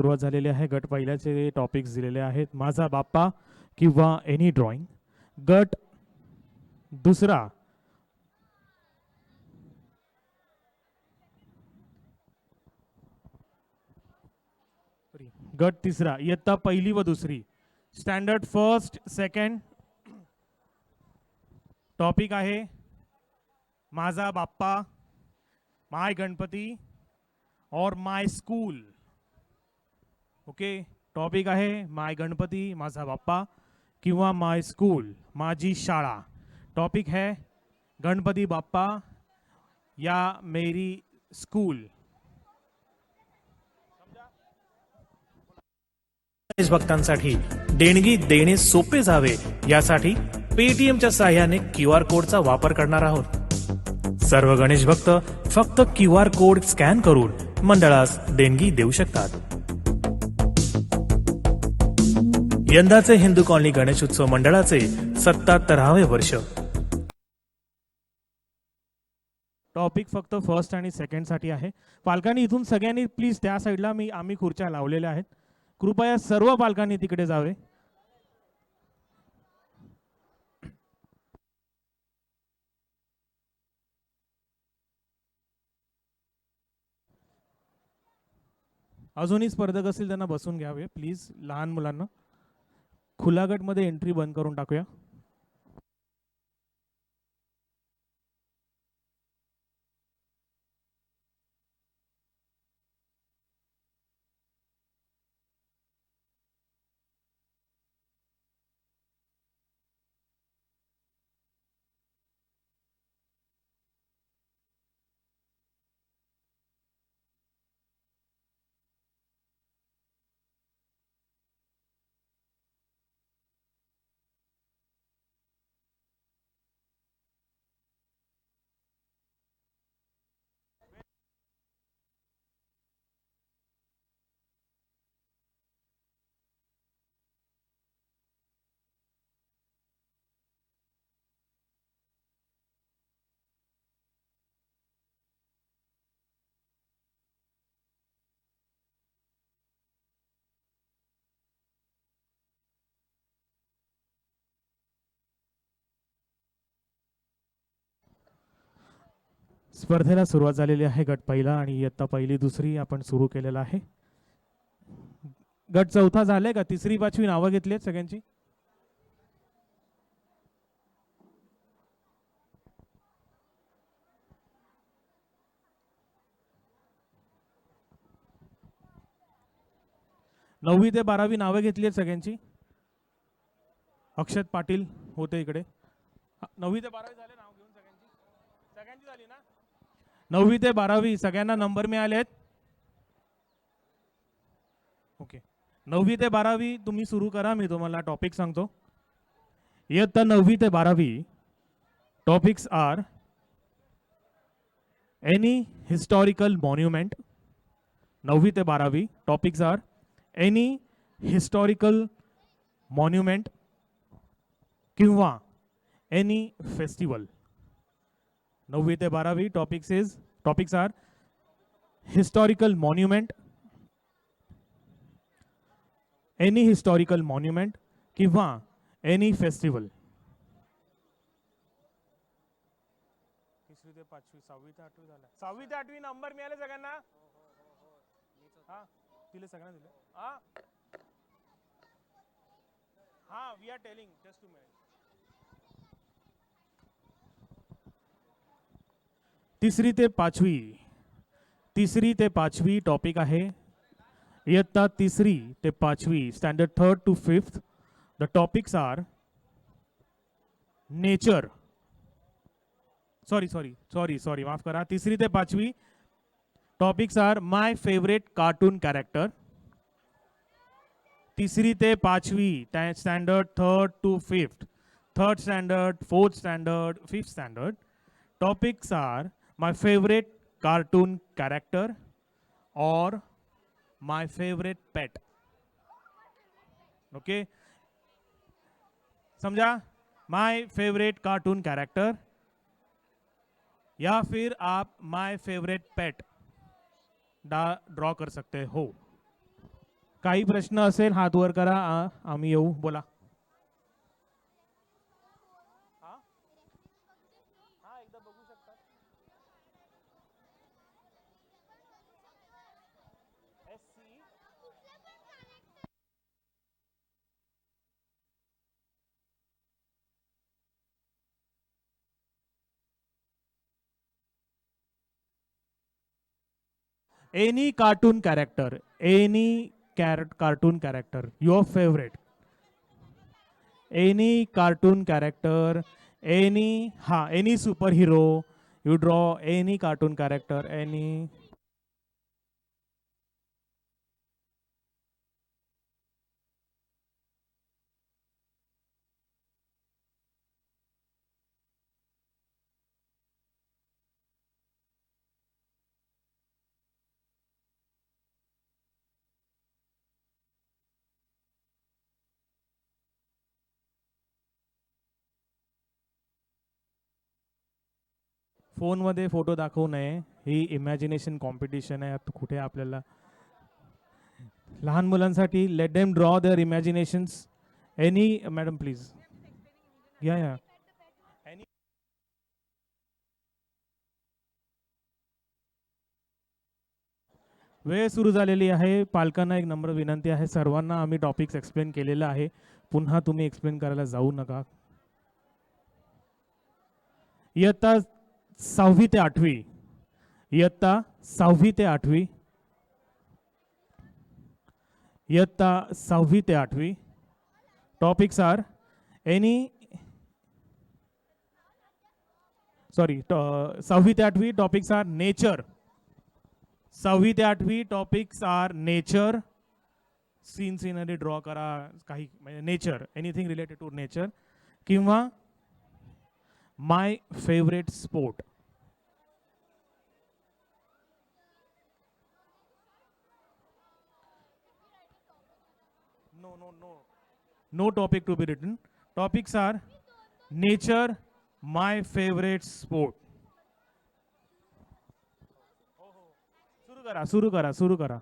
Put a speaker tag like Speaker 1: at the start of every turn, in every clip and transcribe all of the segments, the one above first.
Speaker 1: सुरुवात झालेली आहे. गट पहिल्याचे टॉपिक्स दिलेले आहेत, माझा बाप्पा किंवा एनी ड्रॉइंग. गट दुसरा गट तिसरा इयत्ता पहिली व दुसरी, स्टँडर्ड फर्स्ट सेकंड. टॉपिक आहे माझा बाप्पा, माय गणपती और माय स्कूल. ओके, टॉपिक आहे माय गणपती, माझा बाप्पा किंवा माय स्कूल, माझी शाळा. टॉपिक है गणपती बाप्पा या मेरी स्कूल.
Speaker 2: भक्तांसाठी देणगी देणे सोपे जावे यासाठी पेटीएमच्या सहाय्याने QR कोडचा वापर करणार आहोत. सर्व गणेश भक्त फक्त QR कोड स्कॅन करून मंडळास देणगी देऊ शकतात. यंदाचे हिंदू कॉलनी गणेश उत्सव मंडळाचे 77वे वर्ष.
Speaker 1: टॉपिक फक्त फर्स्ट आणि सेकंड साठी आहे. पालकांनी इथून सगळ्यांनी प्लीज त्या साईडला आम्ही खुर्च्या लावलेल्या आहेत, कृपया सर्व पालकांनी तिकडे जावे. अजूनही स्पर्धक असतील त्यांना बसून घ्यावे प्लीज. लहान मुलांना खुला गट मध्ये एंट्री बंद करून टाकूया. स्पर्धेला सुरुवात झालेली आहे. गट पहिला आणि इयत्ता पहिली दुसरी आपण सुरू केलेला आहे. गट चौथा झाले का? तिसरी पाचवी नावं घेतली आहेत सगळ्यांची? नववी ते 12वी नावं घेतली आहेत सगळ्यांची? अक्षत पाटील होते इकडे. 9वी ते 12वी झाले, नाव घेऊन सगळ्यांची झाली ना? 9वी ते 12वी सगळ्यांना नंबर मिळाले आहेत? ओके, 9वी ते 12वी तुम्ही सुरू करा, मी तुम्हाला टॉपिक सांगतो. इयत्ता 9वी ते 12वी topics are any historical monument. 9वी ते 12वी topics are any historical monument किंवा एनी फेस्टिवल. 9वी ते 12वी topics are historical monument, any historical monument किंवा एनी फेस्टिवल. 3री ते 5वी, 6वी ते 8वी झाला. 6वी ते 8वी नंबर मिळाले सगळ्यांना? हा, दिले सगळ्यांना दिले. हा, we are telling just two minute. 3री ते 5वी टॉपिक आहे इयत्ता 3री ते 5वी, standard 3rd to 5th. The topics are nature. Sorry माफ करा. 3री ते 5वी topics are my favourite cartoon character. 3री ते 5वी standard 3rd to 5th, 3rd standard, 4th standard, 5th standard. Topics are my favorite cartoon character or my favorite pet. Okay, समझा? my favorite cartoon character या फिर आप my favorite pet draw कर सकते हो. काही प्रश्न असेल हात वर करा, आम्ही येऊ. बोला. Any cartoon character, any cartoon character, your favorite. Any cartoon character, any superhero. You draw any cartoon character, any. फोनमध्ये फोटो दाखवू नये, ही इमॅजिनेशन कॉम्पिटिशन आहे. आता कुठे आपल्याला लहान मुलांसाठी let them draw their imaginations. Any madam please. या या. वेळ सुरू झालेली आहे. पालकांना एक नम्र विनंती आहे, सर्वांना आम्ही टॉपिक्स एक्सप्लेन केलेलं आहे, पुन्हा तुम्ही एक्सप्लेन करायला जाऊ नका. इयत्ता 6वी ते 8वी, इयत्ता 6वी ते 8वी, इयत्ता 6वी ते 8वी. टॉपिक्स आर एनी, सॉरी, 6वी ते 8वी टॉपिक्स आर नेचर. 6वी ते 8वी topics are nature. Scenery draw करा, काही म्हणजे nature, anything related to nature, किंवा my favourite sport. No topic to be written. Topics are nature, my favorite sport. सुरू करा.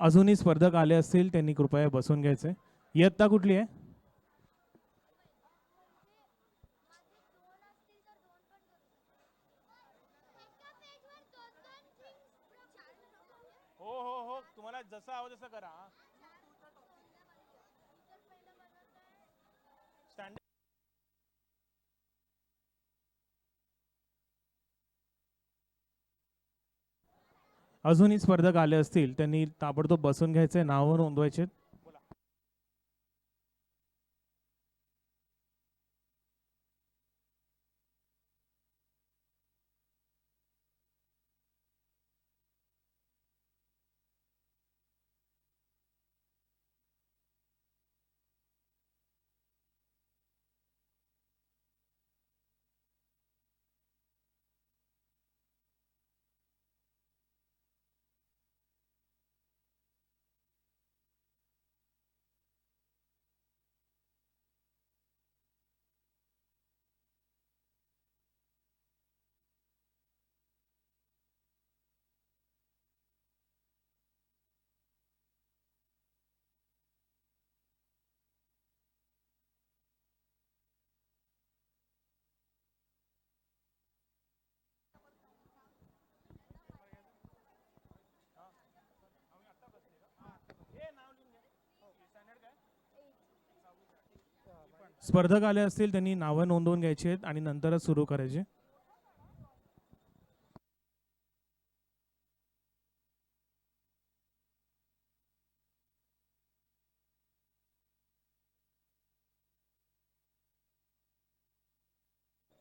Speaker 1: अजूनही स्पर्धक आले असतील त्यांनी कृपया बसून घ्यायचे. इयत्ता कुठली आहे? हो, तुम्हाला जसं हवं तसं करा. अजूनही स्पर्धक आले असतील त्यांनी ताबडतोब बसून घ्यायचे, नाव नोंदवायचे. स्पर्धक आले असतील त्यांनी नावं नोंदवून घ्यायची आहेत आणि नंतरच सुरू करायचे.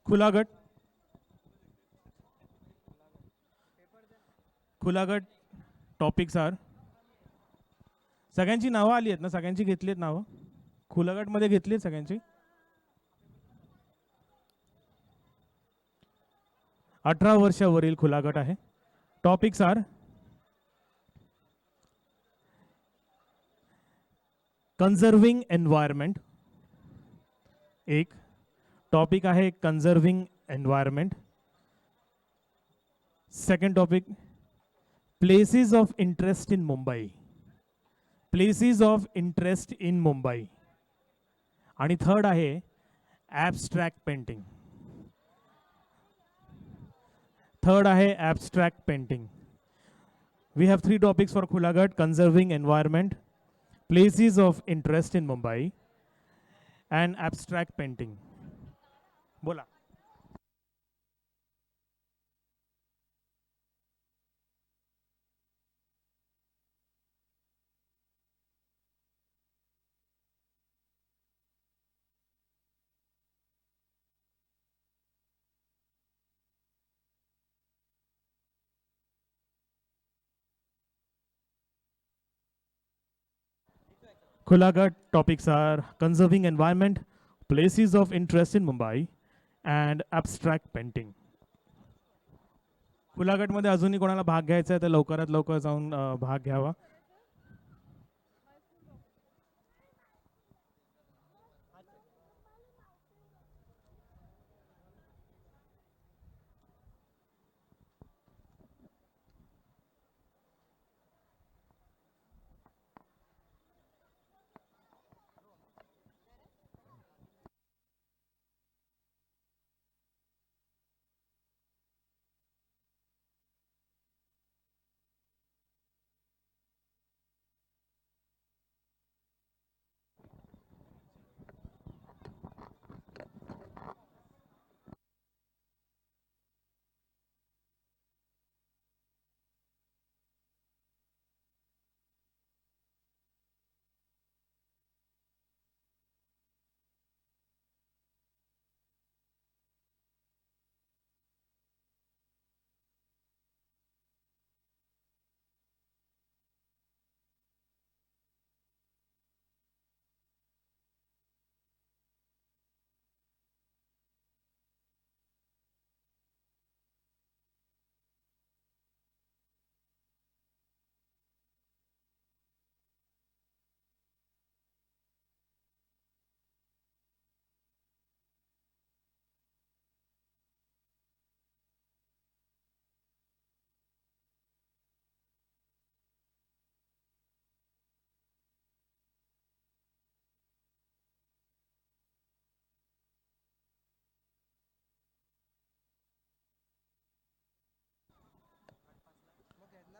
Speaker 1: खुला गट, खुला गट टॉपिक्स आर, सगळ्यांची नावं आली आहेत ना, सगळ्यांची घेतली आहेत नावं, खुला गटमध्ये घेतली आहेत सगळ्यांची. 18 वर्षावरील खुला गट आहे. टॉपिक्स आर कन्झर्विंग एन्व्हायरमेंट, एक टॉपिक आहे conserving environment. Second topic places of interest in Mumbai, places of interest in Mumbai. आणि थर्ड आहे ॲबस्ट्रॅक्ट पेंटिंग. थर्ड आहे abstract painting. We have 3 topics for खुला गट: conserving environment, places of interest in Mumbai and abstract painting. बोला. खुला गट topics are conserving environment, places of interest in Mumbai and abstract painting. खुला गटमध्ये अजूनही कोणाला भाग घ्यायचा आहे तर लवकरात लवकर जाऊन भाग घ्यावा.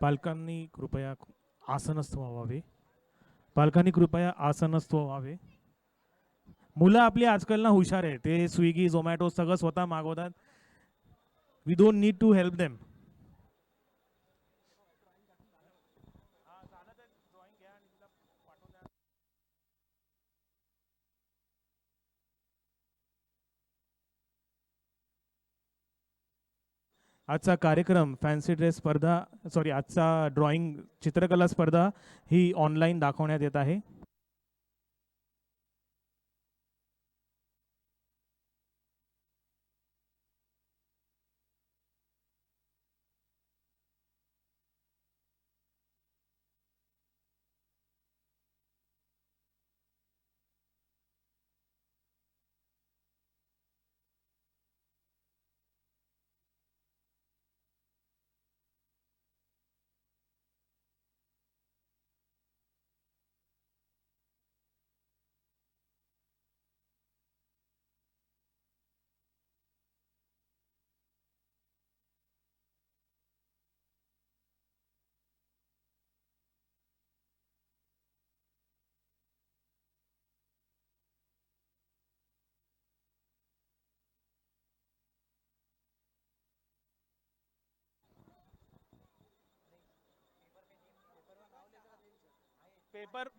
Speaker 1: पालकांनी कृपया आसनस्थ व्हावे. पालकांनी कृपया आसनस्थ व्हावे. मुलं आपली आजकाल ना हुशार आहे, ते स्विगी झोमॅटो सगळं स्वतः मागवतात. We don't need to help them. आजचा कार्यक्रम फॅन्सी ड्रेस स्पर्धा, सॉरी, आजचा ड्रॉइंग चित्रकला स्पर्धा ही ऑनलाईन दाखवण्यात येत आहे.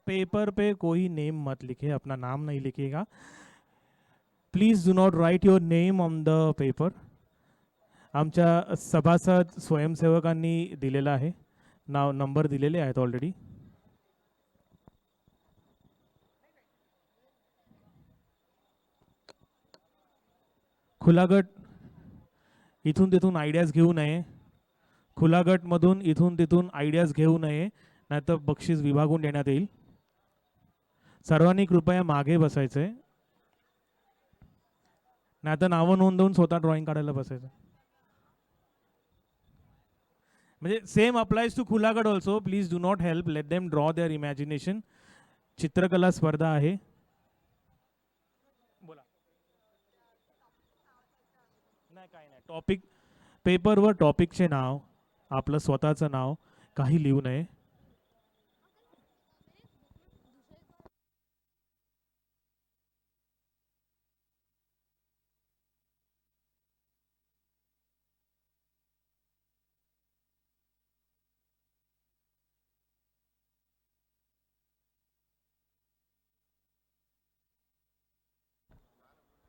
Speaker 1: पेपर पे कोई नेम मत लिखे, अपना नाम नहीं लिखिएगा. Please do not write your name on the paper. आमच्या सभासद स्वयंसेवकांनी दिलेला आहे. नाव नंबर दिलेले आहेत ऑलरेडी. खुला गट इथून तिथून आयडियाज घेऊ नये. खुला गटमधून इथून तिथून आयडियाज घेऊ नये, नाहीतर बक्षीस विभागून देण्यात येईल. सर्वांनी कृपया मागे बसायचंय, नाहीतर नावं नोंदवून स्वतः ड्रॉइंग काढायला बसायचं. म्हणजे सेम अप्लाइज टू खुला गट also. Please do not help, let them draw their imagination. चित्रकला स्पर्धा आहे. बोला. नाही काय नाही, टॉपिक पेपरवर टॉपिकचे नाव, आपलं स्वतःचं नाव काही लिहू नये.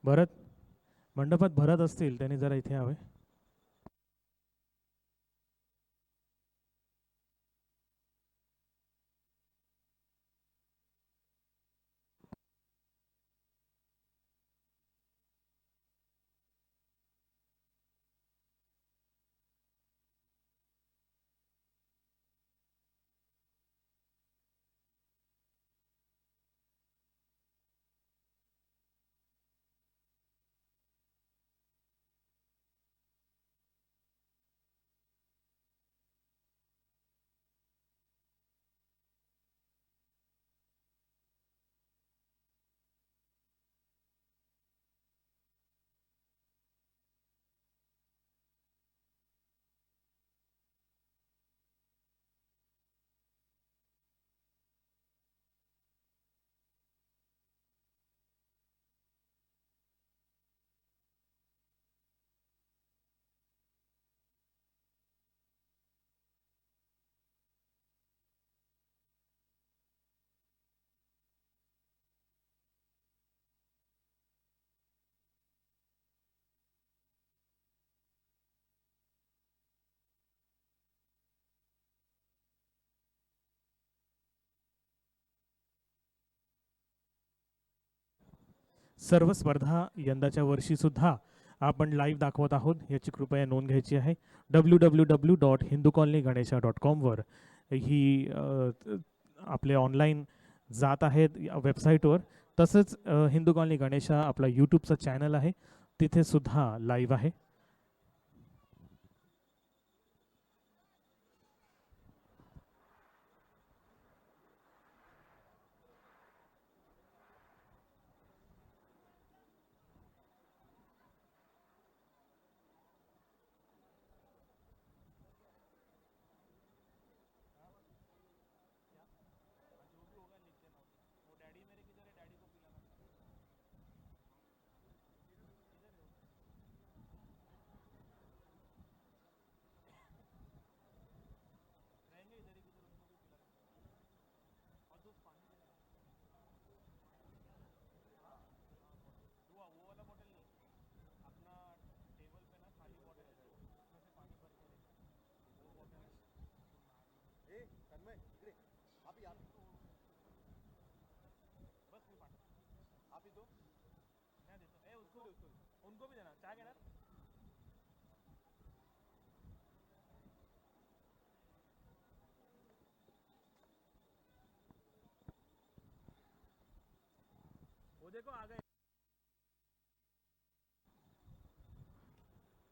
Speaker 1: भरत, मंडपात भरत असतील त्यांनी जरा इथे यावे. सर्व स्पर्धा यंदाच्या वर्षी सुद्धा आपण लाईव्ह दाखवत आहोत, याची कृपया नोंद घ्यायची आहे. www.hindukoloneganesha.com वर ही आपले ऑनलाईन जात आहेत वेबसाईटवर. तसंच हिंदू कॉलनी गणेशा आपला यूट्यूबचा चॅनल आहे, तिथे सुद्धा लाईव्ह आहे.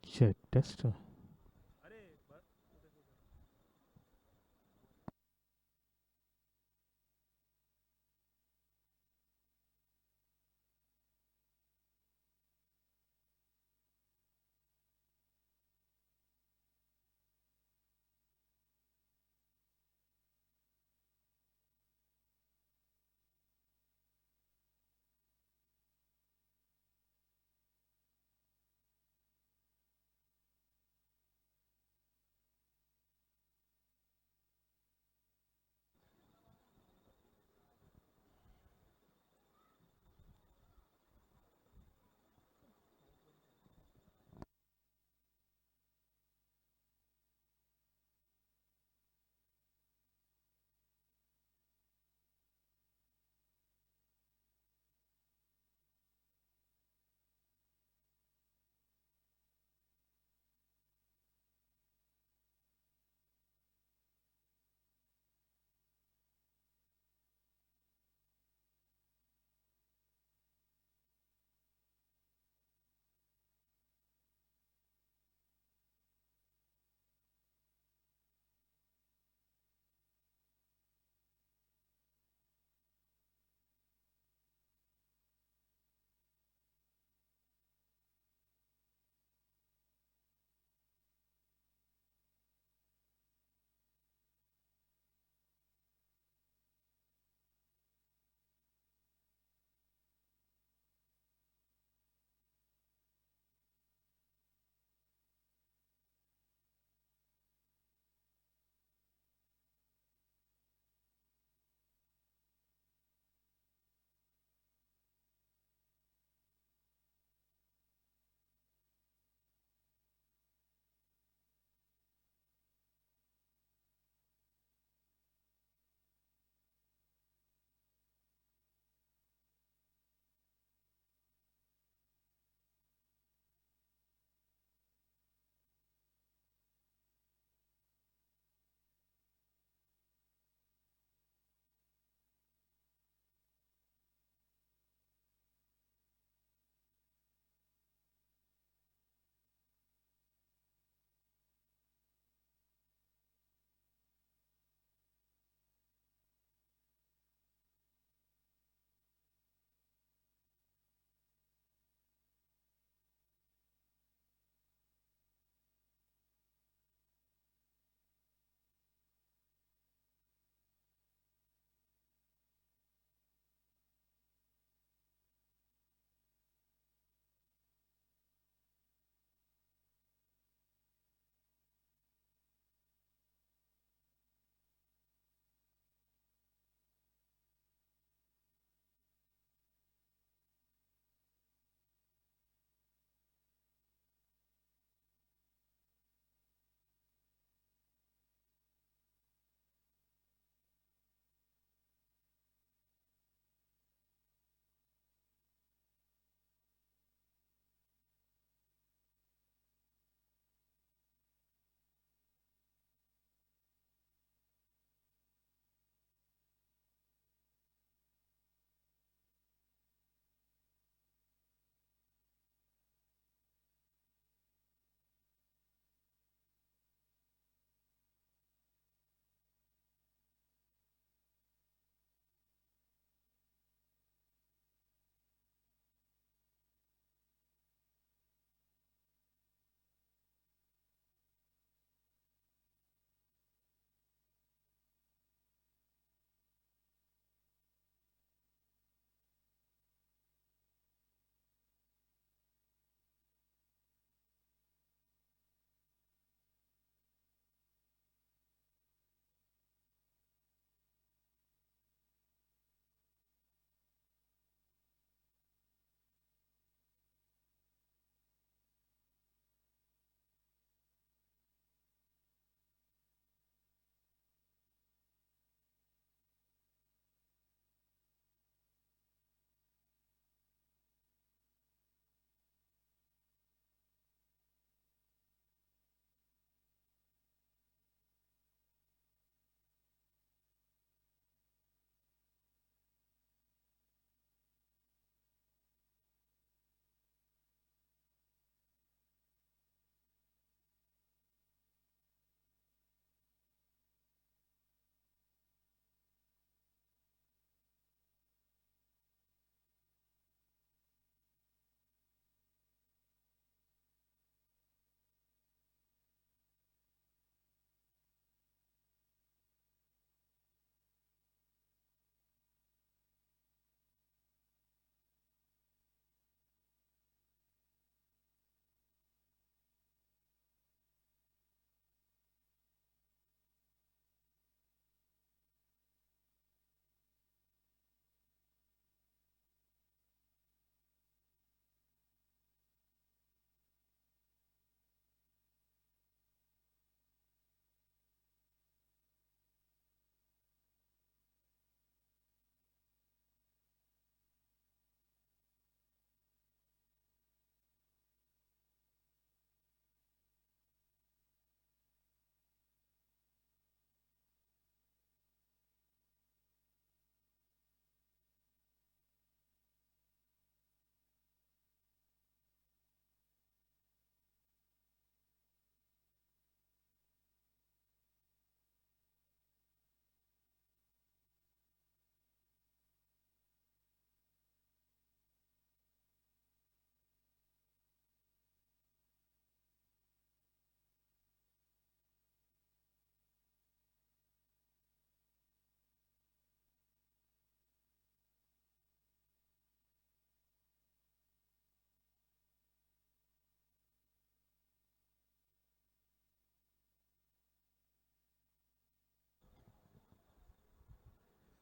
Speaker 1: Check test.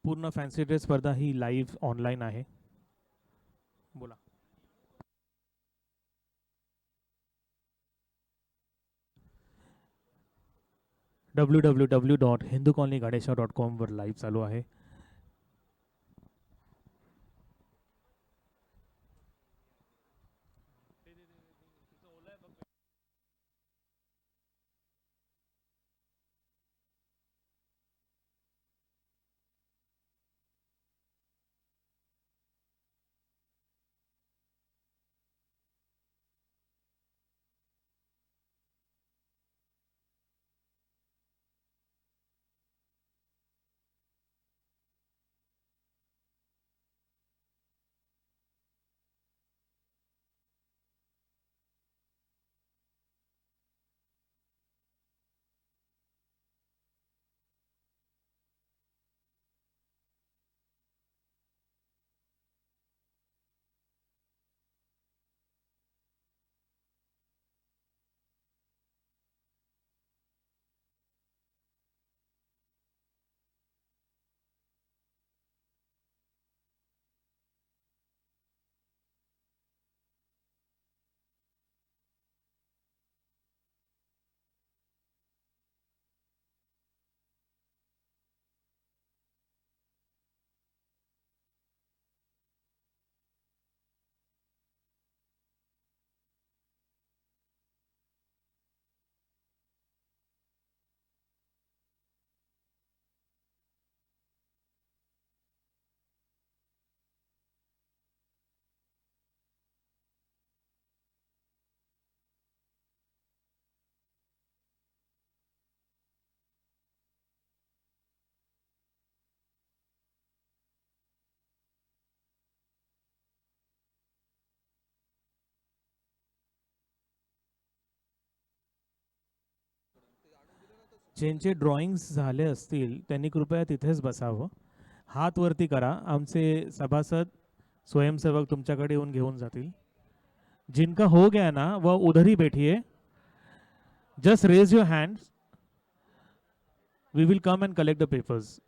Speaker 1: संपूर्ण फॅन्सी ड्रेस स्पर्धा ही लाईव्ह ऑनलाईन आहे. बोला. www.hinducolonyganesha.com वर लाईव्ह चालू आहे. ज्यांचे ड्रॉइंग्स झाले असतील त्यांनी कृपया तिथेच बसावं. हात वरती करा. आमचे सभासद स्वयंसेवक तुमच्याकडे येऊन घेऊन जातील. जिनका हो गया ना वह उधर ही बैठिए. Just raise your hands. We will come and collect the papers.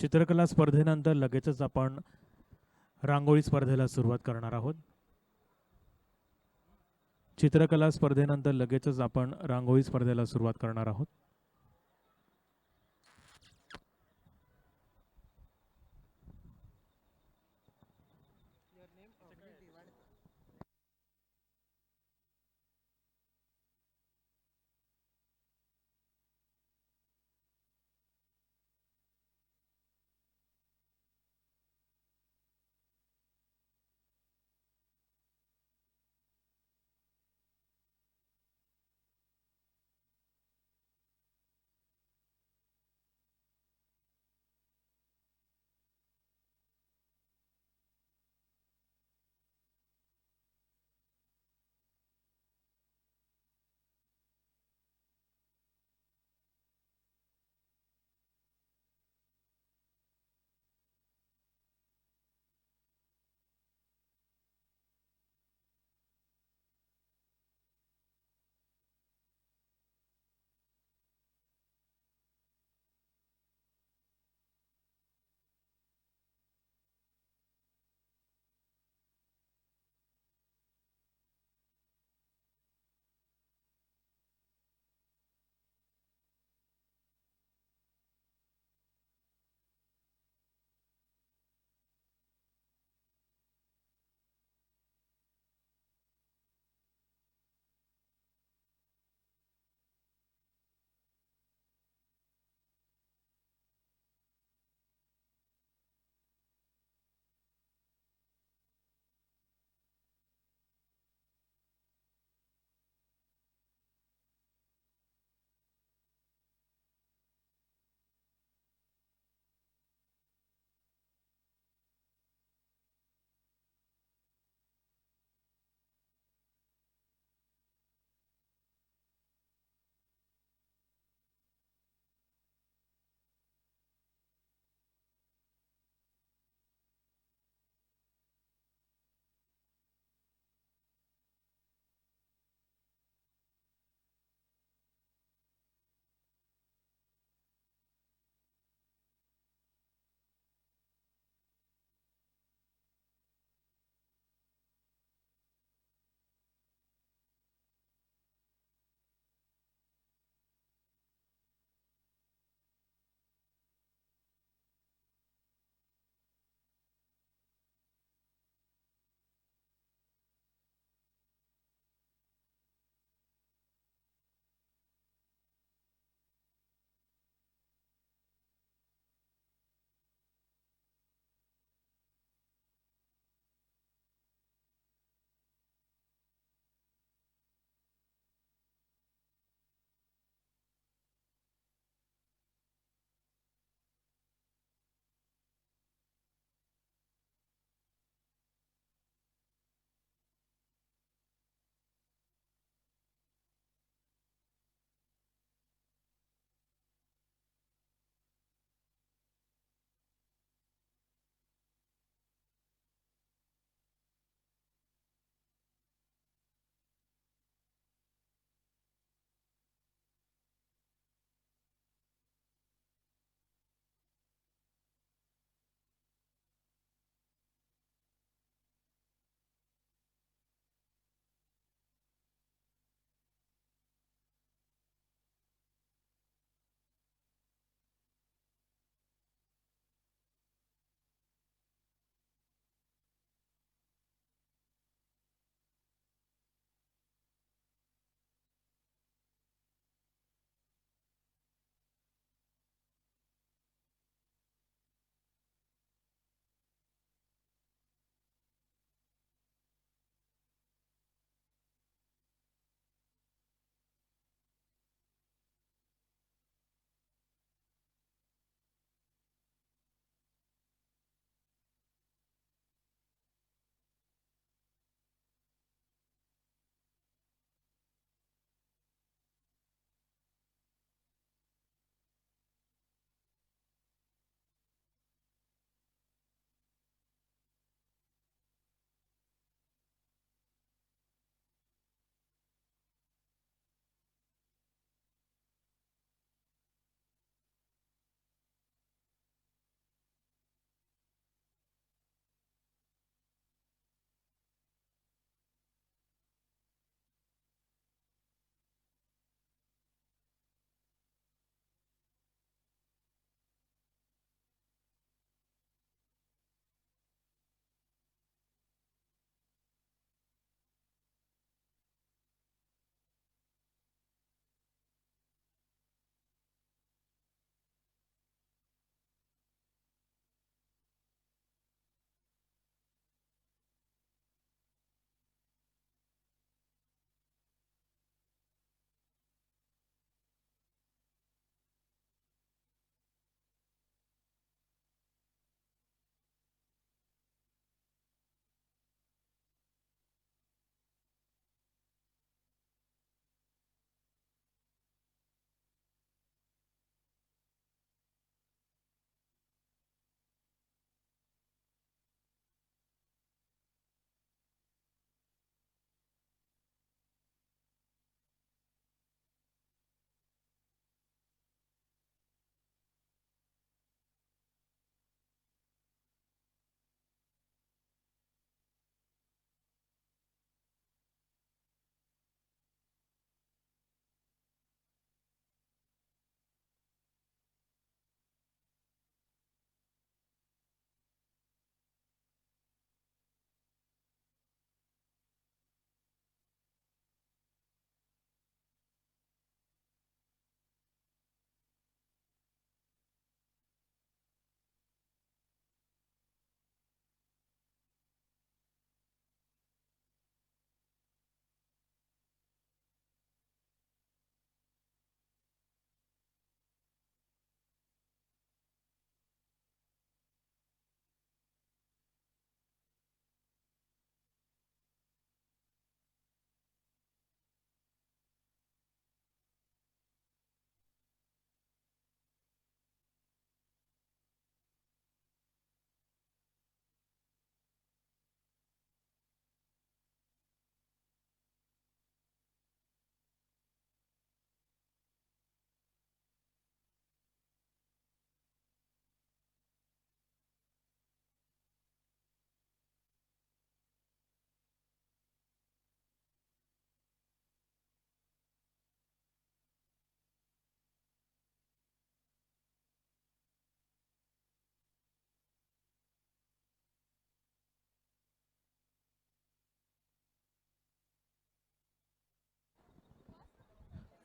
Speaker 1: चित्रकला स्पर्धेनंतर लगेचच आपण रांगोळी स्पर्धेला सुरुवात करणार आहोत. चित्रकला स्पर्धेनंतर लगेचच आपण रांगोळी स्पर्धेला सुरुवात करणार आहोत.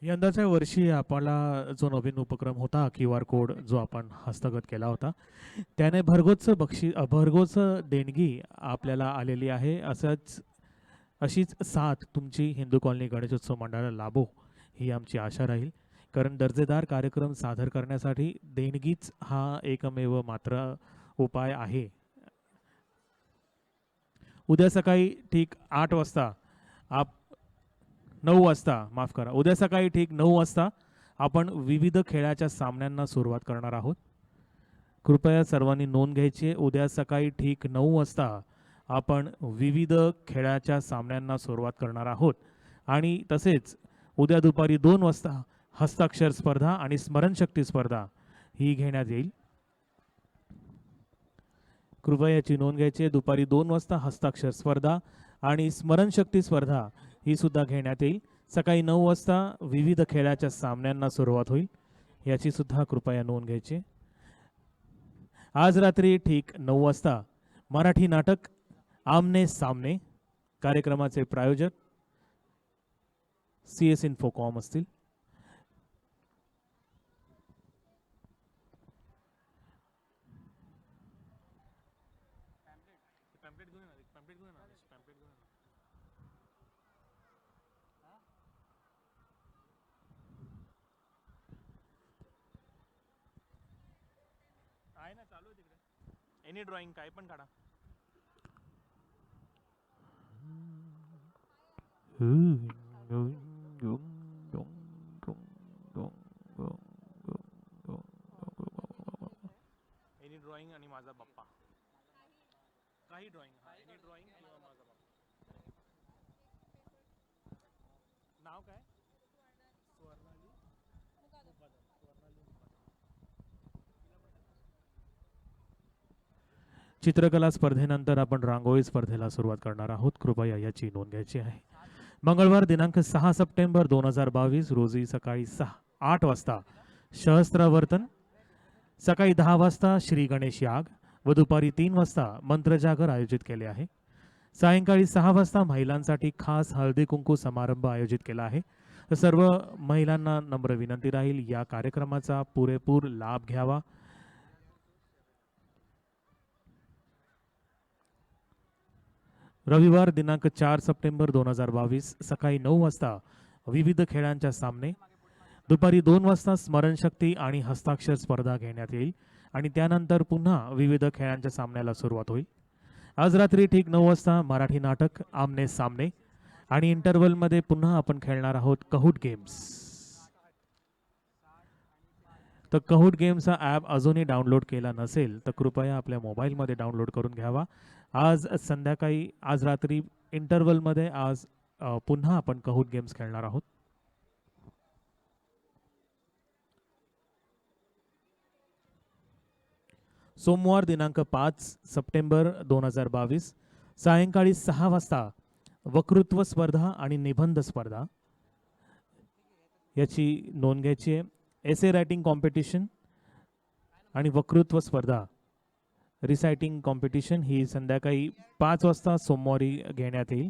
Speaker 1: यंदाच्या वर्षी आपला जो नवीन उपक्रम होता क्यू आर कोड जो आपण हस्तगत केला होता त्याने भरघोस देणगी आपल्याला आलेली आहे. अशीच साथ तुमची हिंदू कॉलनी गणेशोत्सव मंडळाला लाभो ही आमची आशा राहील. कारण दर्जेदार कार्यक्रम सादर करण्यासाठी देणगीच हा एकमेव मात्र उपाय आहे. उद्या सकाळी ठीक 8 वाजता आप 9 वाजता माफ करा, उद्या सकाळी ठीक 9 वाजता आपण विविध खेळाच्या सामन्यांना सुरुवात करणार आहोत. कृपया सर्वांनी नोंद घ्यायची आहे. उद्या सकाळी ठीक 9 वाजता आपण विविध खेळाच्या सामन्यांना सुरुवात करणार आहोत. आणि तसेच उद्या दुपारी 2 वाजता हस्ताक्षर स्पर्धा आणि स्मरणशक्ती स्पर्धा ही घेण्यात येईल. कृपया याची नोंद घ्यायची आहे. दुपारी 2 वाजता हस्ताक्षर स्पर्धा आणि स्मरणशक्ती स्पर्धा ही सुद्धा घेण्यात येईल. सकाळी 9 वाजता विविध खेळाच्या सामन्यांना सुरुवात होईल. याची सुद्धा कृपया नोंद घ्यायची. आज रात्री ठीक 9 वाजता मराठी नाटक आमने सामने कार्यक्रमाचे प्रायोजक CS इन्फोकॉम असतील. आहे ना, चालू आहे तिकडे. एनी ड्रॉइंग काय पण काढा. एनी ड्रॉइंग आणि माझा बाप्पा. काही ड्रॉइंग, एनी ड्रॉइंग किंवा माझा बाप्पा. नाव काय? स्वर्णाली मुकादम. स्वर्णाली मुकादम. चित्रकला स्पर्धेनंतर आपण रांगोळी स्पर्धेला सुरुवात करणार आहोत. कृपया याची नोंद घ्यायची आहे. मंगळवार दिनांक 6 सप्टेंबर 2022 रोजी सकाळी 8 वाजता सहस्त्रावर्तन, सकाळी 10 वाजता श्री गणेश याग व दुपारी 3 वाजता मंत्रजागर आयोजित केले आहे. सायंकाळी 6 वाजता महिलांसाठी खास हळदी कुंकू समारंभ आयोजित केला आहे. सर्व महिलांना नम्र विनंती राहील या कार्यक्रमाचा पुरेपूर लाभ घ्यावा. रविवार दिनांक 4 सप्टेंबर 2022 सकाळी 9 वाजता विविध खेळांच्या सामने, दुपारी 2 वाजता स्मरणशक्ती आणि हस्ताक्षर स्पर्धा घेण्यात येईल आणि त्यानंतर पुन्हा विविध खेळांच्या सामन्याला सुरुवात होईल. आज रात्री ठीक 9 वाजता मराठी नाटक आमने सामने आणि इंटरवलमध्ये पुन्हा आपण खेळणार आहोत कहूट गेम्स. तर कहूट गेमचा ॲप अजूनही डाउनलोड केला नसेल तर कृपया आपल्या मोबाईलमध्ये डाउनलोड करून घ्यावा. आज रात्री इंटरवलमध्ये पुन्हा आपण कहूट गेम्स खेळणार आहोत. सोमवार दिनांक 5 सप्टेंबर 2022 सायंकाळी 6 वाजता वक्तृत्व स्पर्धा आणि निबंध स्पर्धा याची नोंद घ्यायची आहे. एसे रायटिंग कॉम्पिटिशन आणि वक्तृत्व स्पर्धा रिसायटिंग कॉम्पिटिशन ही संध्याकाळी 5 वाजता सोमवारी घेण्यात येईल.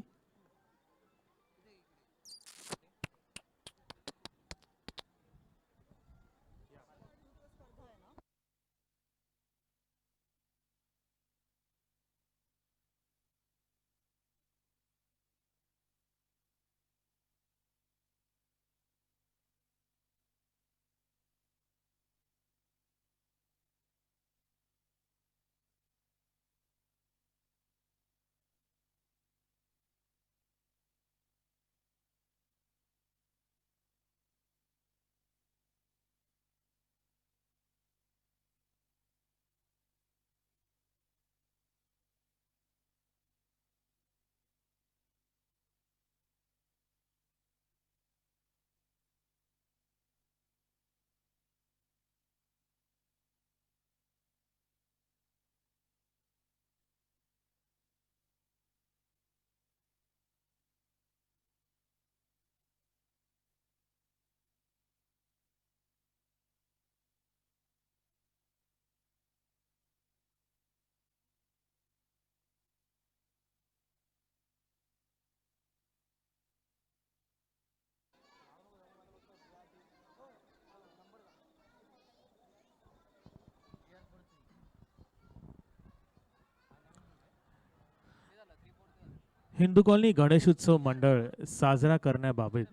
Speaker 1: हिंदू कॉलनी गणेशोत्सव मंडळ साजरा करण्याबाबत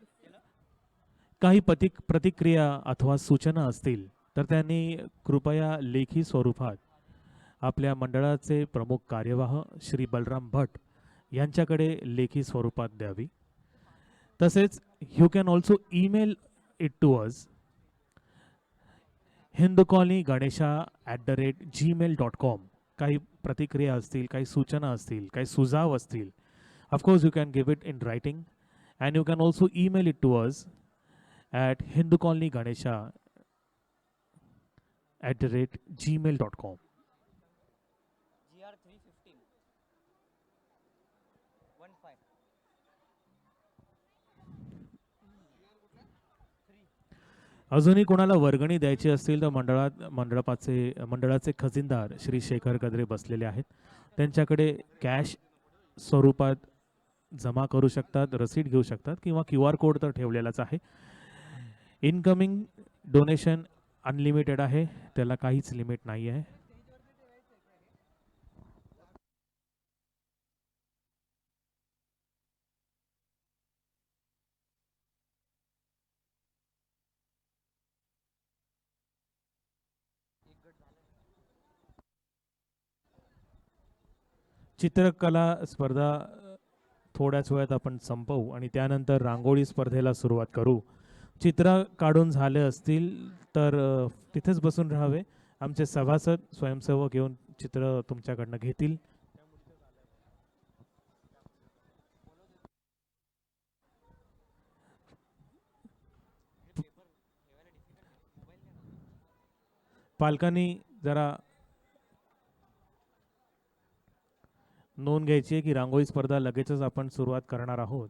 Speaker 1: काही प्रतिक्रिया अथवा सूचना असतील तर त्यांनी कृपया लेखी स्वरूपात आपल्या मंडळाचे प्रमुख कार्यवाह श्री बलराम भट यांच्याकडे लेखी स्वरूपात द्यावी. तसेच you can also email it to us Hindu colony Ganesha @gmail.com. काही प्रतिक्रिया असतील, काही सूचना असतील, काही सुझाव असतील, of course you can give it in writing and you can also email it to us at hinducolonyganesha@gmail.com.
Speaker 3: GR 315 15
Speaker 1: अजूनही कोणाला वर्गणी द्यायची असतील तर मंडळाचे खजिनदार श्री शेखर गद्रे बसलेले आहेत. त्यांच्याकडे कॅश स्वरूपात जमा करू शकतात, रसीद घेऊ शकतात किंवा QR कोड तर ठेवलेलाच आहे. इनकमिंग डोनेशन अनलिमिटेड आहे, त्याला काहीच लिमिट नाही आहे. चित्रकला स्पर्धा थोड्याच वेळात आपण संपवू आणि त्यानंतर रांगोळी स्पर्धेला सुरुवात करू. चित्र काढून झाले असतील तर तिथेच बसून राहावे. आमचे सभासद स्वयंसेवक येऊन चित्र तुमच्याकडनं घेतील. पालकांनी जरा नोंद घ्यायची आहे की रांगोळी स्पर्धा लगेचच आपण सुरुवात करणार आहोत.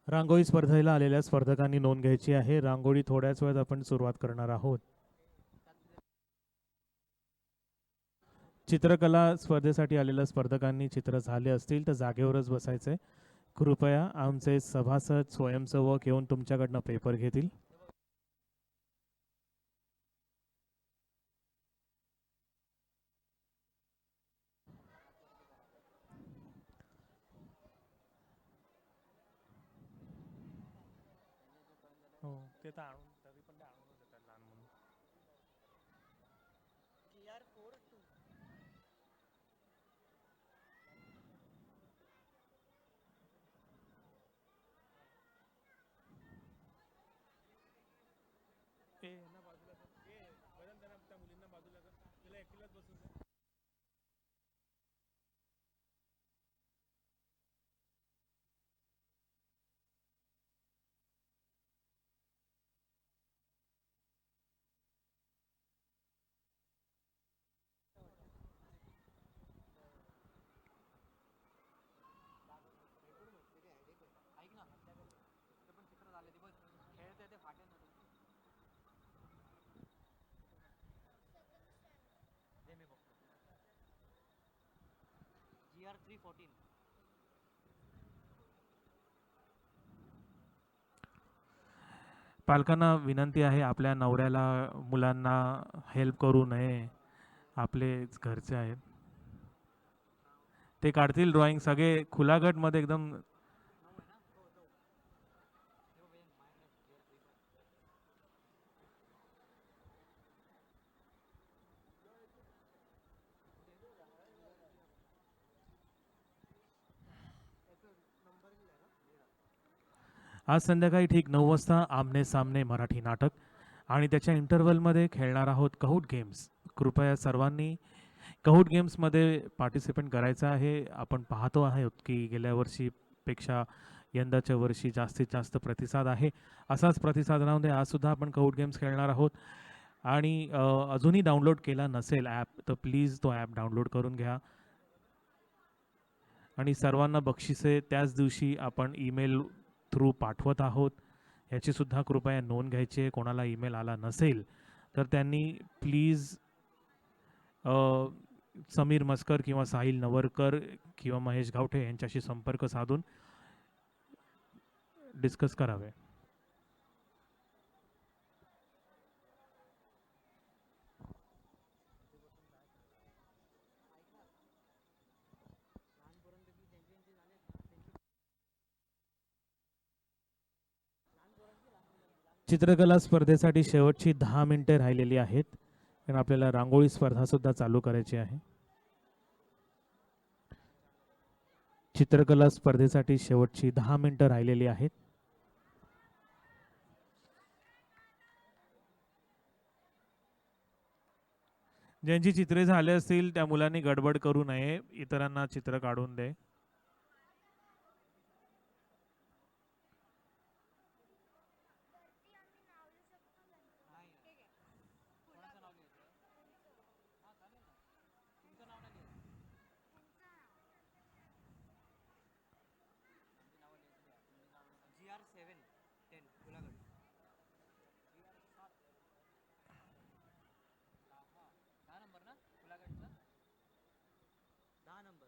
Speaker 1: रांगोळी स्पर्धेला आलेल्या स्पर्धकांनी नोंद घ्यायची आहे. रांगोळी थोड्याच वेळात आपण सुरुवात करणार आहोत. चित्रकला स्पर्धेसाठी आलेल्या स्पर्धकांनी चित्र झाले असतील तर जागेवरच बसायचे. कृपया आमचे सभासद स्वयंसेवक येऊन तुमच्याकडनं पेपर घेतील. हो ते तर आणून तरी पण ते आणूनच देतात लहान म्हणून.
Speaker 3: GR 42
Speaker 1: ए ना बाजूला कर. ए बदल जरा त्या मुलींना बाजूला कर. तिला एकटीलाच बसून दे.
Speaker 3: ऐक ना ते पण चित्र झाले ते बघ खेळते ते फाटे ना दे मी बघतो. GR 314
Speaker 1: पालकांना विनंती आहे आपल्या नवऱ्याला मुलांना हेल्प करू नये. आपलेच घरचे आहेत, ते काढतील ड्रॉइंग. सगळे खुला गटमध्ये एकदम आज संध्याकाळी ठीक 9 वाजता आमने सामने मराठी नाटक आणि त्याच्या इंटरवलमध्ये खेळणार आहोत कहूट गेम्स. कृपया सर्वांनी कहूट गेम्समध्ये पार्टिसिपेट करायचं आहे. आपण पाहतो आहोत की गेल्या वर्षीपेक्षा यंदाच्या वर्षी जास्तीत जास्त प्रतिसाद आहे. असाच प्रतिसाद राहून दे. आजसुद्धा आपण काऊट गेम्स खेळणार आहोत आणि अजूनही डाउनलोड केला नसेल ॲप तर प्लीज तो ॲप डाउनलोड करून घ्या. आणि सर्वांना बक्षिसे त्याच दिवशी आपण ईमेल थ्रू पाठवत आहोत, याची सुद्धा कृपया नोंद घ्यायची आहे. कोणाला ईमेल आला नसेल तर त्यांनी प्लीज समीर मस्कर किंवा साहिल नवरकर किंवा महेश गावठे यांच्याशी संपर्क साधून डिस्कस करावे. चित्रकला स्पर्धेसाठी शेवटची 10 मिनिटे राहिलेली आहेत कारण आपल्याला रांगोळी स्पर्धा सुद्धा चालू करायची आहे. चित्रकला स्पर्धेसाठी शेवटची 10 मिनिटं राहिलेली आहेत. ज्यांची चित्रे झाले असतील त्या मुलांनी गडबड करू नये, इतरांना चित्र काढून दे.
Speaker 3: कोणाचं नाव लिहायचं? हां चालेल ना. तुमचं नाव नाही लिहायचं. GR710 कुलागड. GR7 10 नंबर ना कुलागडचा? 10 नंबर.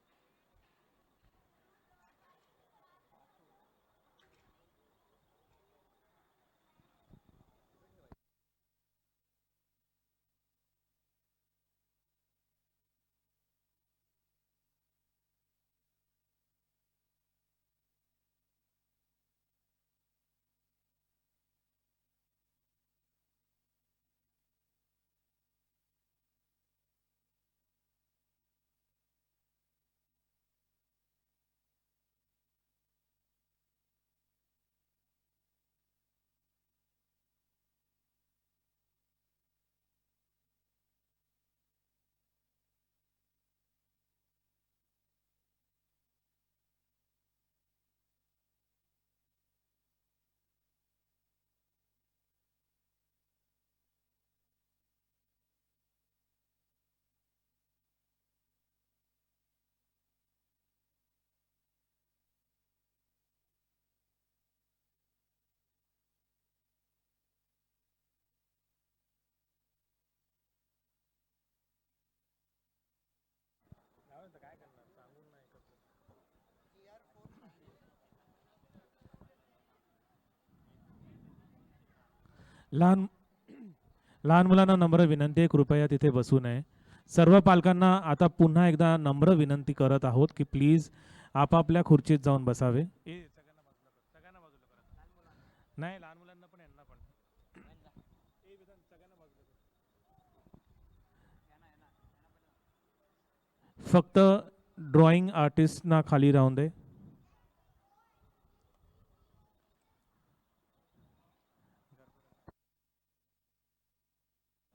Speaker 1: लहान लहान मुलांना नम्र विनंती आहे, कृपया तिथे बसू नये. सर्व पालकांना आता पुन्हा एकदा नम्र विनंती करत आहोत की प्लीज आपापल्या खुर्चीत जाऊन बसावे. नाही, लहान मुलांना पण यांना पण. फक्त ड्रॉइंग आर्टिस्टना खाली राहून दे.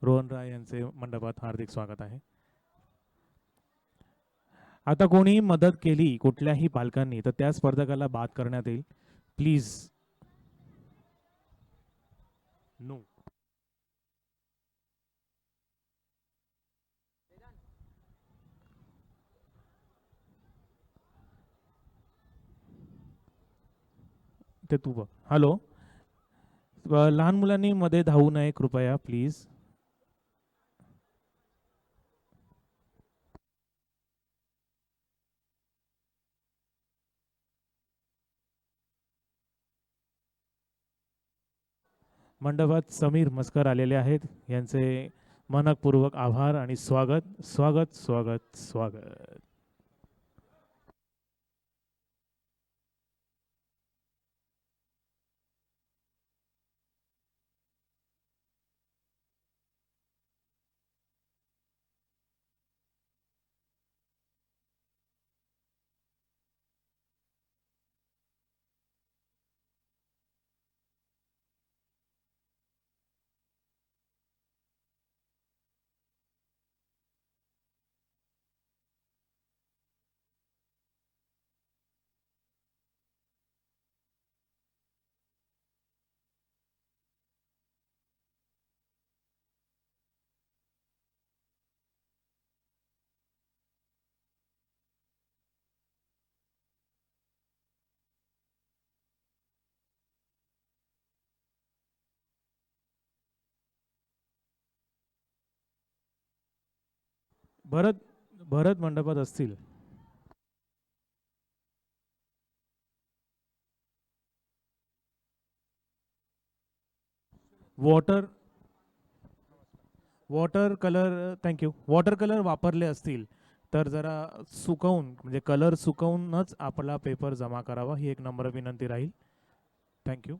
Speaker 1: रोहन राय यांचे मंडपात हार्दिक स्वागत आहे. आता कोणी मदत केली कुठल्याही पालकांनी तर त्या स्पर्धकाला बाद करण्यात येईल. Please no. ते तू बघ. हॅलो, लहान मुलांनी मध्ये धावू नये कृपया प्लीज. मंडपात समीर मस्कर आलेले आहेत, यांचे मनपूर्वक आभार आणि स्वागत स्वागत स्वागत स्वागत. भरत भरत मंडपात असतील. Water water colour, thank you. Water colour वापरले असतील तर जरा सुकवून म्हणजे कलर सुकवूनच आपला पेपर जमा करावा, ही एक नम्र विनंती राहील. थँक्यू.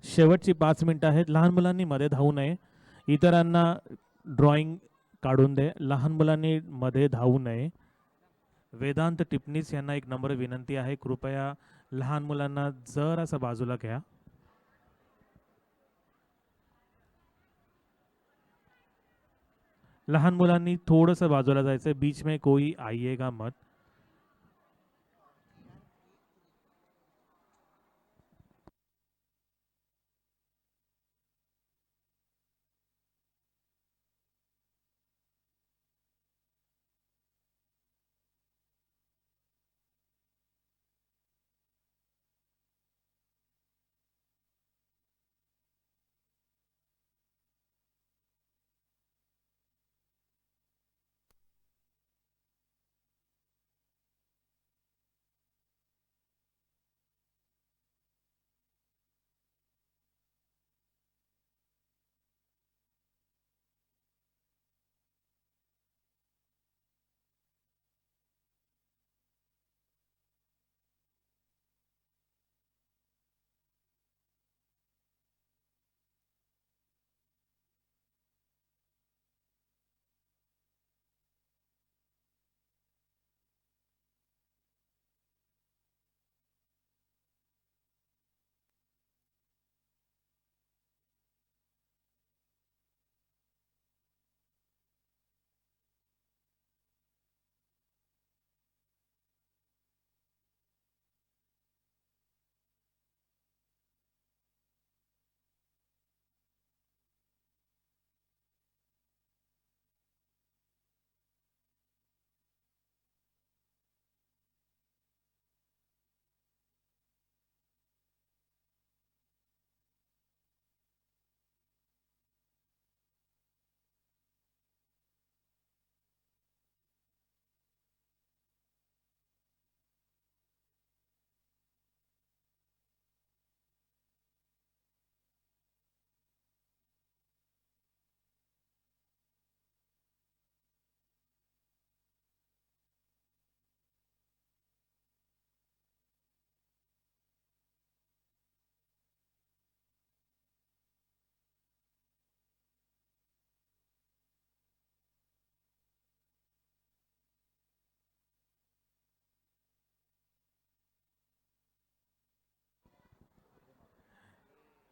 Speaker 1: शेवटची 5 मिनिटं आहेत. लहान मुलांनी मध्ये धावू नये. इतरांना ड्रॉइंग काढून दे. लहान मुलांनी मध्ये धावू नये. वेदांत टिपणीस यांना एक नम्र विनंती आहे, कृपया लहान मुलांना जरासं बाजूला घ्या. लहान मुलांनी थोडंसं बाजूला जायचं. बीच में कोई आइएगा मत.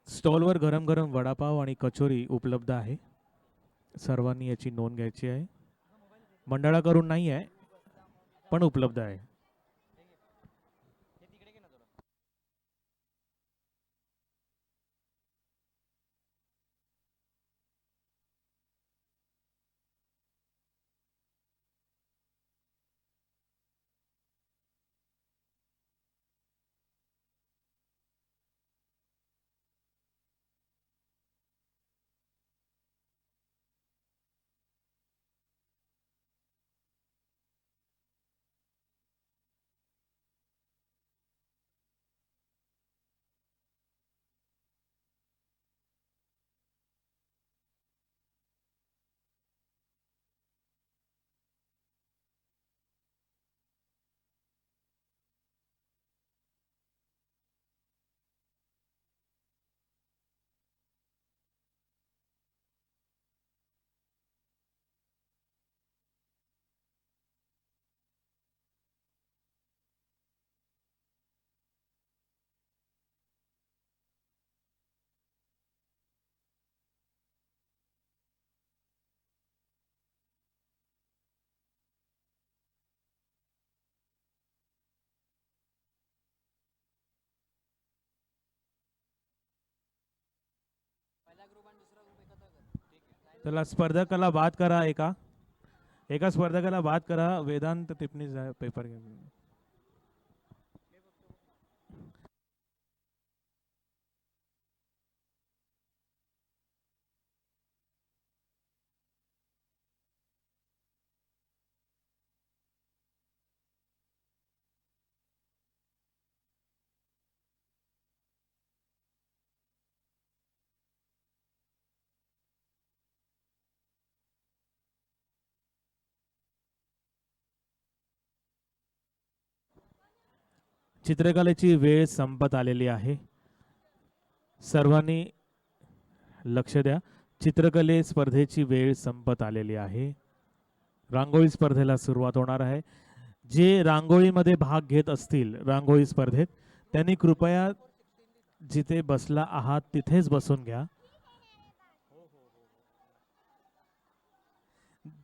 Speaker 1: स्टॉलवर गरम गरम वडापाव आणि कचोरी उपलब्ध आहे. सर्वांनी याची नोंद घ्यायची आहे. मंडळाकडून नाही आहे, पण उपलब्ध आहे.
Speaker 3: हे तिकडे घे ना थोडं.
Speaker 1: चला स्पर्धकाला बाद करा एका स्पर्धकाला बाद करा. वेदांत टिप्पणी पेपर घे. चित्रकलेची वेळ संपत आलेली आहे. सर्वांनी लक्ष द्या. चित्रकले स्पर्धेची वेळ संपत आलेली आहे. रांगोळी स्पर्धेला सुरुवात होणार आहे. जे रांगोळीमध्ये भाग घेत असतील रांगोळी स्पर्धेत त्यांनी कृपया जिथे बसला आहात तिथेच बसून घ्या.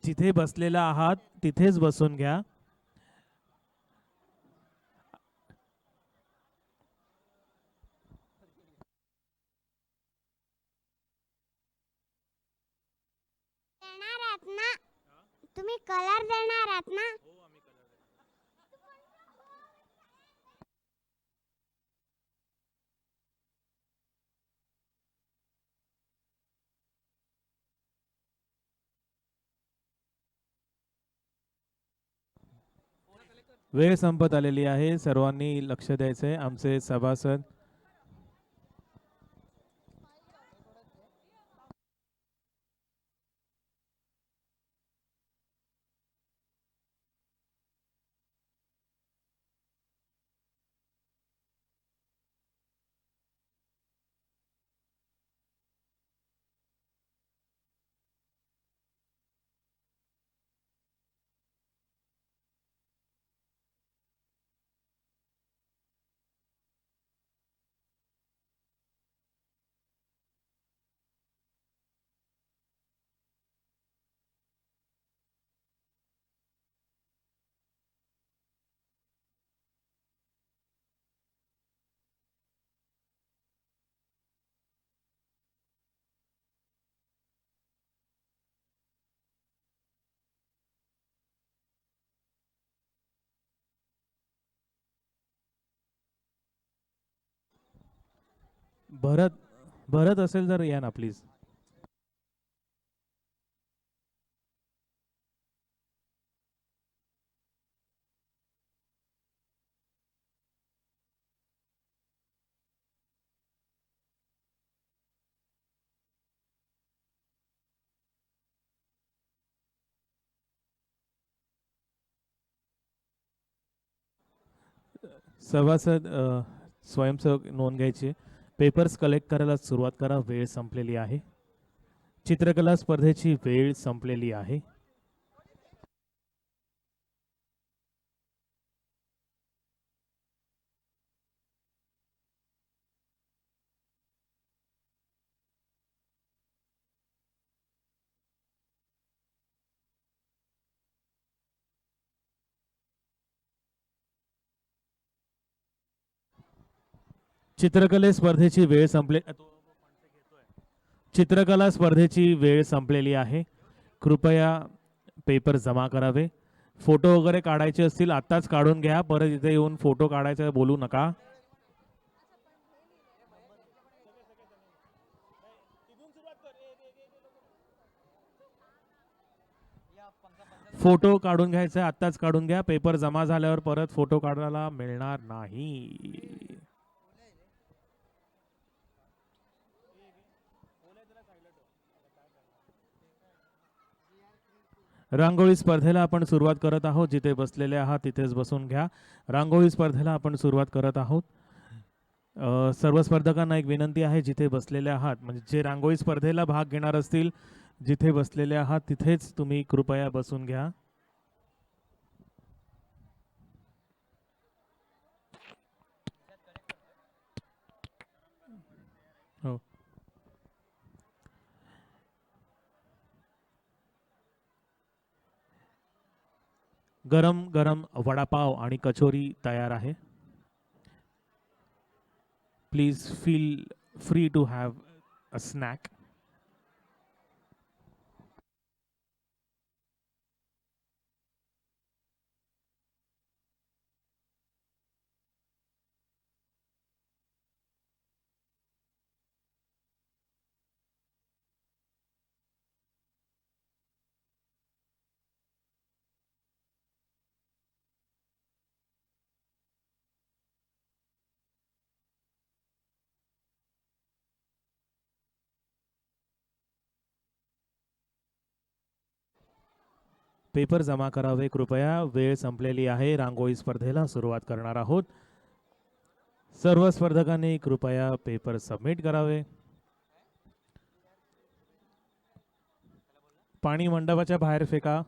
Speaker 1: जिथे बसलेला आहात तिथेच बसून घ्या.
Speaker 4: देणार आहात ना तुम्ही कलर देणार आहात ना
Speaker 1: वेळ संपत आलेली आहे. सर्वांनी लक्ष द्यायचंय. आमचे सभासद भरत भरत असेल तर या ना प्लीज. सभासद स्वयंसेवक नोंद घ्यायची. पेपर्स कलेक्ट करायला सुरुवात करा. वेळ संपलेली आहे. चित्रकला स्पर्धेची वेळ संपलेली आहे. चित्रकले स्पर्धेची वेळ संपले चित्रकला स्पर्धेची वेळ संपलेली आहे. कृपया पेपर जमा करावे. फोटो वगैरे काढायचे असतील आत्ताच काढून घ्या. परत इथे येऊन फोटो काढायचा बोलू नका. फोटो काढून घ्यायचा आत्ताच काढून घ्या. पेपर जमा झाल्यावर परत फोटो काढायला मिळणार नाही. रांगोळी स्पर्धेला आपण सुरुवात करत आहोत. जिथे बसलेले आहात तिथेच बसून घ्या. रांगोळी स्पर्धेला आपण सुरुवात करत आहोत. सर्व स्पर्धकांना एक विनंती आहे. जिथे बसलेले आहात म्हणजे जे रांगोळी स्पर्धेला भाग घेणार असतील जिथे बसलेले आहात तिथेच तुम्ही कृपया बसून घ्या. हो. गरम गरम वडापाव आणि कचोरी तयार आहे. Please feel free to have a snack. Paper जमा करावे कृपया. वेळ संपलेली आहे. रांगोळी स्पर्धेला सुरुवात करणार आहोत. सर्व स्पर्धकांनी कृपया पेपर सबमिट करावे. पाणी मंडपाच्या बाहेर फेका.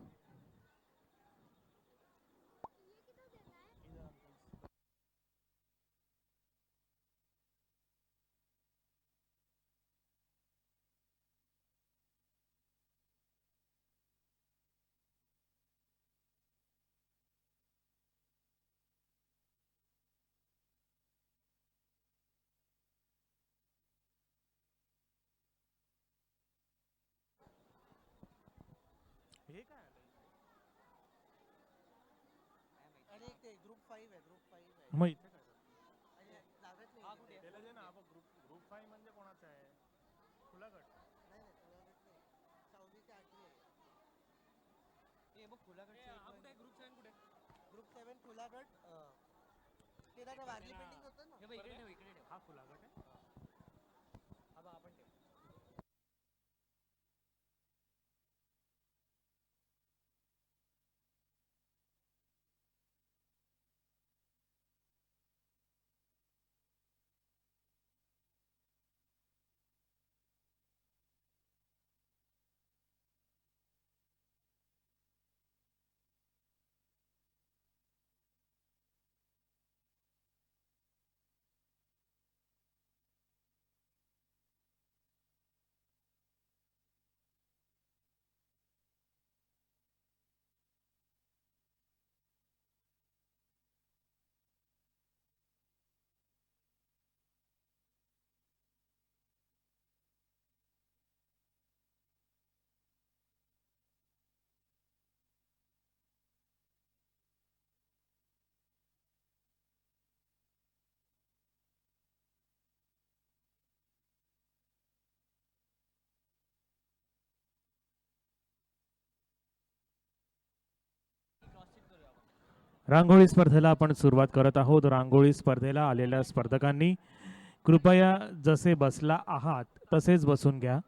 Speaker 3: अरे ते ग्रुप 5 आहे ग्रुप 5 आहे
Speaker 1: मग इथे काय?
Speaker 3: अरे जागाच नाही
Speaker 1: हा कुठे? त्याला दे ना. ग्रुप 5 म्हणजे कोणाचा आहे? खुला गट.
Speaker 3: नाही नाही तुला नाही 6वी ते 8वी आहे हे बघ खुला गट हा कुठे ग्रुप 7 कुठे ग्रुप 7 खुला गट ते दादा वारली पेंटिंग होतं ना हे बघ इकडे ठेव इकडे ठेव
Speaker 1: हा खुला गट आहे.
Speaker 3: हा बघ आपण ठेव
Speaker 1: रांगोळी स्पर्धेला आपण सुरुवात करत आहोत. रांगोळी स्पर्धेला आलेल्या स्पर्धकांनी कृपया जसे बसला आहात तसेच बसून घ्या.